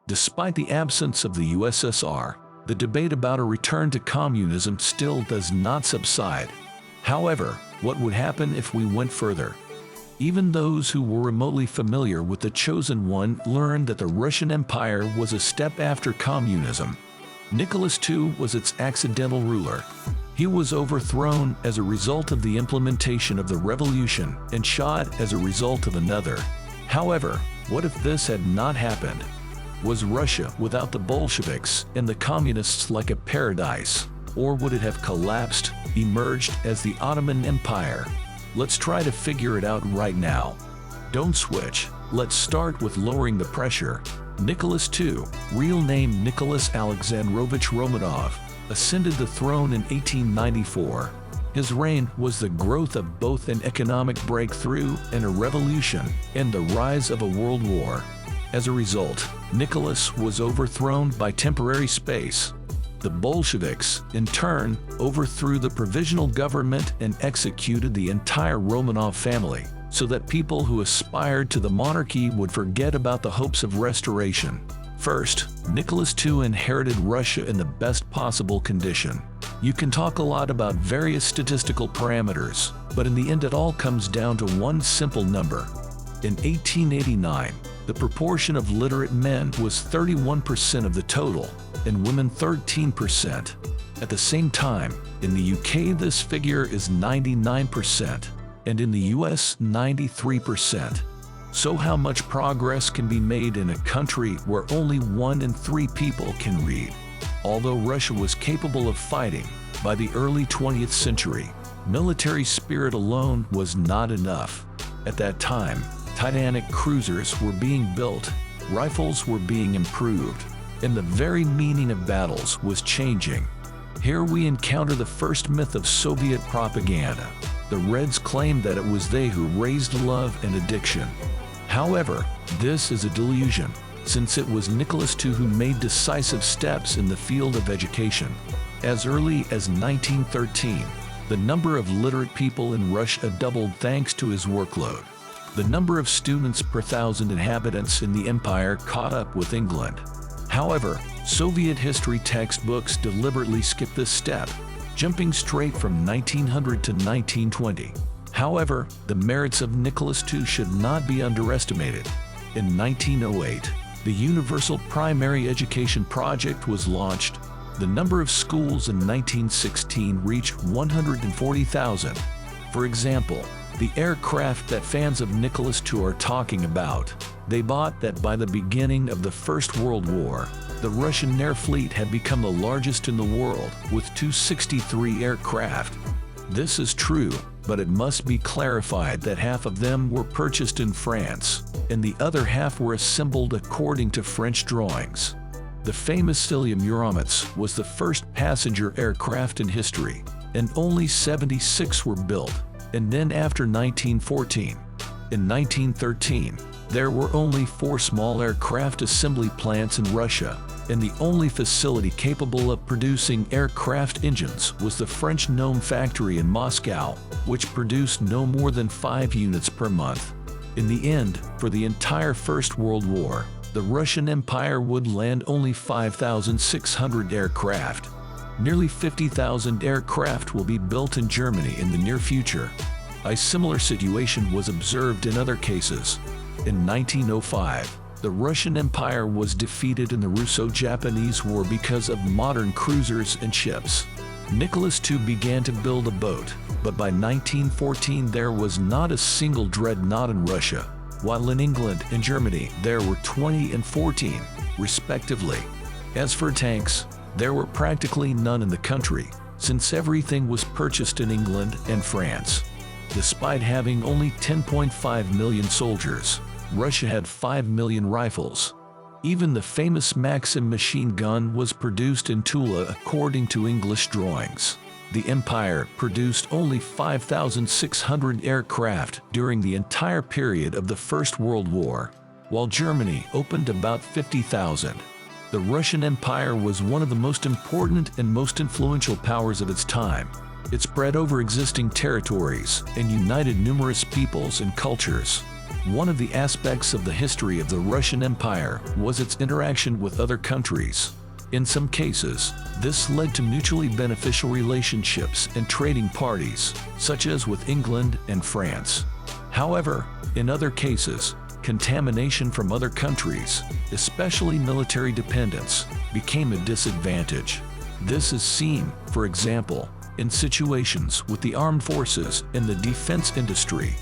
Despite the absence of the USSR, the debate about a return to communism still does not subside. However, what would happen if we went further? Even those who were remotely familiar with the Chosen One learned that the Russian Empire was a step after communism. Nicholas II was its accidental ruler. He was overthrown as a result of the implementation of the revolution and shot as a result of another. However, what if this had not happened? Was Russia without the Bolsheviks and the communists like a paradise? Or would it have collapsed, emerged as the Ottoman Empire? Let's try to figure it out right now. Don't switch. Let's start with lowering the pressure. Nicholas II, real name Nicholas Alexandrovich Romanov, ascended the throne in 1894. His reign was the growth of both an economic breakthrough and a revolution, and the rise of a world war. As a result, Nicholas was overthrown by temporary space. The Bolsheviks, in turn, overthrew the provisional government and executed the entire Romanov family, so that people who aspired to the monarchy would forget about the hopes of restoration. First, Nicholas II inherited Russia in the best possible condition. You can talk a lot about various statistical parameters, but in the end it all comes down to one simple number. In 1889, the proportion of literate men was 31% of the total, and women 13%. At the same time, in the UK this figure is 99%, and in the US 93%. So how much progress can be made in a country where only 1 in 3 people can read? Although Russia was capable of fighting, by the early 20th century, military spirit alone was not enough. At that time, Titanic cruisers were being built, rifles were being improved, and the very meaning of battles was changing. Here we encounter the first myth of Soviet propaganda. The Reds claimed that it was they who raised love and addiction. However, this is a delusion, since it was Nicholas II who made decisive steps in the field of education. As early as 1913, the number of literate people in Russia doubled thanks to his workload. The number of students per 1,000 inhabitants in the empire caught up with England. However, Soviet history textbooks deliberately skip this step, jumping straight from 1900 to 1920. However, the merits of Nicholas II should not be underestimated. In 1908, the Universal Primary Education Project was launched. The number of schools in 1916 reached 140,000. For example, the aircraft that fans of Nicholas II are talking about, they bought that by the beginning of the First World War, the Russian air fleet had become the largest in the world, with 263 aircraft. This is true, but it must be clarified that half of them were purchased in France, and the other half were assembled according to French drawings. The famous Romanovs was the first passenger aircraft in history, and only 76 were built. And then after 1914, in 1913, there were only 4 small aircraft assembly plants in Russia, and the only facility capable of producing aircraft engines was the French Nome factory in Moscow, which produced no more than 5 units per month. In the end, for the entire First World War, the Russian Empire would land only 5,600 aircraft. Nearly 50,000 aircraft will be built in Germany in the near future. A similar situation was observed in other cases. In 1905, the Russian Empire was defeated in the Russo-Japanese War because of modern cruisers and ships. Nicholas II began to build a boat, but by 1914 there was not a single dreadnought in Russia, while in England and Germany there were 20 and 14, respectively. As for tanks, there were practically none in the country, since everything was purchased in England and France. Despite having only 10.5 million soldiers, Russia had 5 million rifles. Even the famous Maxim machine gun was produced in Tula according to English drawings. The empire produced only 5,600 aircraft during the entire period of the First World War, while Germany opened about 50,000. The Russian Empire was one of the most important and most influential powers of its time. It spread over existing territories and united numerous peoples and cultures. One of the aspects of the history of the Russian Empire was its interaction with other countries. In some cases, this led to mutually beneficial relationships and trading parties, such as with England and France. However, in other cases, contamination from other countries, especially military dependence, became a disadvantage. This is seen, for example, in situations with the armed forces and the defense industry.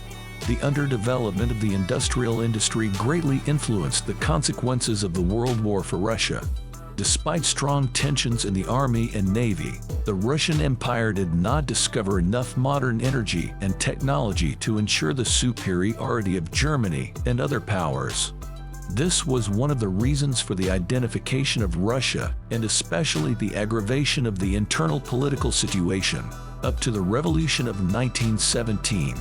The underdevelopment of the industrial industry greatly influenced the consequences of the World War for Russia. Despite strong tensions in the army and navy, the Russian Empire did not discover enough modern energy and technology to ensure the superiority of Germany and other powers. This was one of the reasons for the identification of Russia and especially the aggravation of the internal political situation up to the Revolution of 1917.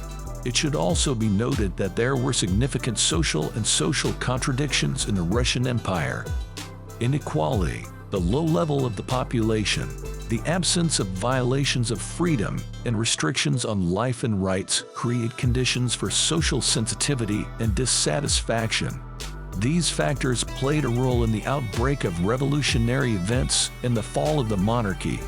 It should also be noted that there were significant social contradictions in the Russian Empire. Inequality, the low level of the population, the absence of violations of freedom, and restrictions on life and rights create conditions for social sensitivity and dissatisfaction. These factors played a role in the outbreak of revolutionary events and the fall of the monarchy,